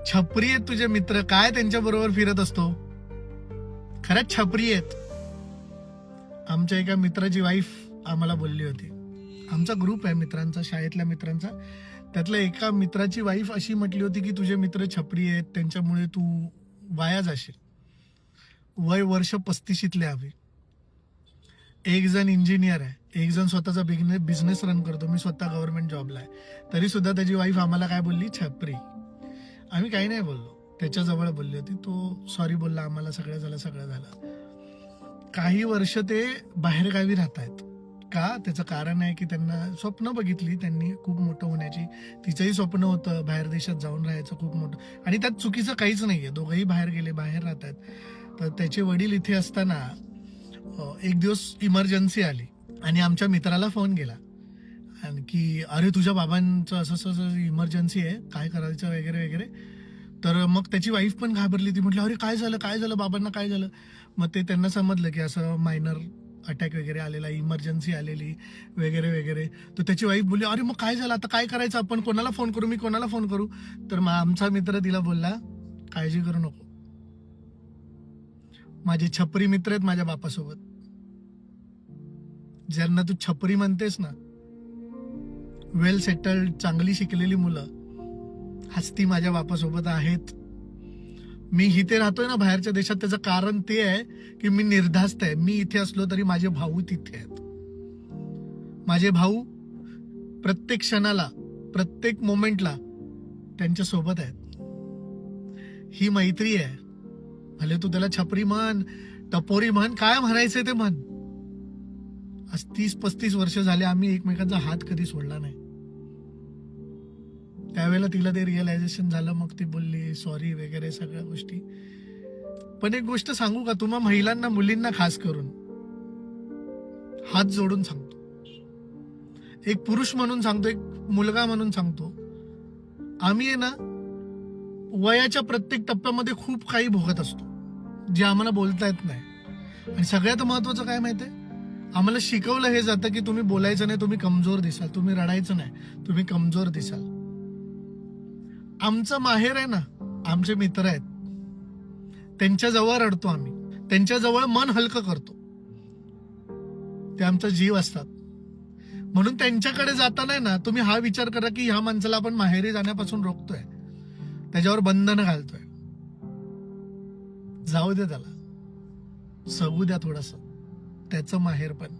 छपरी आहेत तुझे मित्र, काय त्यांच्या बरोबर फिरत असतो? खरंच छपरी आहेत. आमच्या एका मित्राची वाईफ आम्हाला बोलली होती, आमचा ग्रुप आहे मित्रांचा, शाळेतल्या मित्रांचा, त्यातल्या एका मित्राची वाईफ अशी म्हटली होती की तुझे मित्र छपरी आहेत, त्यांच्यामुळे तू वाया जाशील. वय वर्ष 35शीतले हवे. एक जण इंजिनियर आहे, एक जण स्वतःचा बिझनेस रन करतो, मी स्वतः गव्हर्नमेंट जॉबला आहे, तरी सुद्धा त्याची वाईफ आम्हाला काय बोलली? छपरी. आम्ही काही नाही बोललो, त्याच्याजवळ बोलली होती, तो सॉरी बोलला, आम्हाला सगळं झालं. काही वर्ष ते बाहेरगावी राहत आहेत. का? त्याचं कारण आहे की त्यांना स्वप्न बघितली त्यांनी खूप मोठं होण्याची. तिचंही स्वप्न होतं बाहेर देशात जाऊन राहायचं खूप मोठं, आणि त्यात चुकीचं काहीच नाहीये. दोघंही बाहेर गेले, बाहेर राहत आहेत. तर त्याचे वडील इथे असताना एक दिवस इमर्जन्सी आली आणि आमच्या मित्राला फोन केला आणि की अरे तुझ्या बाबांचं असं इमर्जन्सी आहे, काय करायचं वगैरे वगैरे. तर मग त्याची वाईफ पण घाबरली. ती म्हटली अरे काय झालं बाबांना, काय झालं? मग ते त्यांना समजलं की असं मायनर अटॅक वगैरे आलेला, इमर्जन्सी आलेली वगैरे वगैरे. तर त्याची वाईफ बोलली अरे मग काय झालं, आता काय करायचं, आपण कोणाला फोन करू, मी कोणाला फोन करू? तर मग आमचा मित्र तिला बोलला काळजी करू नको, माझे छपरी मित्र आहेत माझ्या बापासोबत. ज्यांना तू छपरी म्हणतेस ना, वेल सेटल्ड चांगली शिकलेली मुलं हस्ती माझ्या बापासोबत आहेत. मी इथे राहतोय ना बाहेरच्या देशात, त्याचं कारण ते आहे की मी निर्धास्त आहे. मी इथे असलो तरी माझे भाऊ तिथे आहेत. माझे भाऊ प्रत्येक क्षणाला, प्रत्येक मोमेंटला त्यांच्या सोबत आहेत. ही मैत्री आहे. भले तू त्याला छपरी म्हण, टपोरी म्हण, काय म्हणायचंय ते म्हण. आज 30-35 वर्ष झाले आम्ही एकमेकांचा हात कधी सोडला नाही. त्यावेळेला तिला ते रिअलायझेशन झालं, मग ती बोलली सॉरी वगैरे सगळ्या गोष्टी. पण एक गोष्ट सांगू का, तुम्हा महिलांना, मुलींना खास करून हात जोडून सांगतो, एक पुरुष म्हणून सांगतो, एक मुलगा म्हणून सांगतो, आम्ही आहे ना वयाच्या प्रत्येक टप्प्यामध्ये खूप काही भोगत असतो जे आम्हाला बोलता येत नाही. आणि सगळ्यात महत्वाचं काय माहितीये, आम्हाला शिकवलं हे जातं की तुम्ही बोलायचं नाही, तुम्ही कमजोर दिसाल, तुम्ही रडायचं नाही, तुम्ही कमजोर दिसाल. आमचं माहेर आहे ना, आमचे मित्र आहेत, त्यांच्या जवळ रडतो आम्ही, त्यांच्या जवळ मन हलकं करतो. ते आमचा जीव असतात. म्हणून त्यांच्याकडे जाताना ना तुम्ही हा विचार करा की ह्या माणसाला आपण माहेरी जाण्यापासून रोखतोय, त्याच्यावर बंधन घालतोय. जाऊ दे, त्याला सगू द्या थोडस, त्याचं माहेर पण.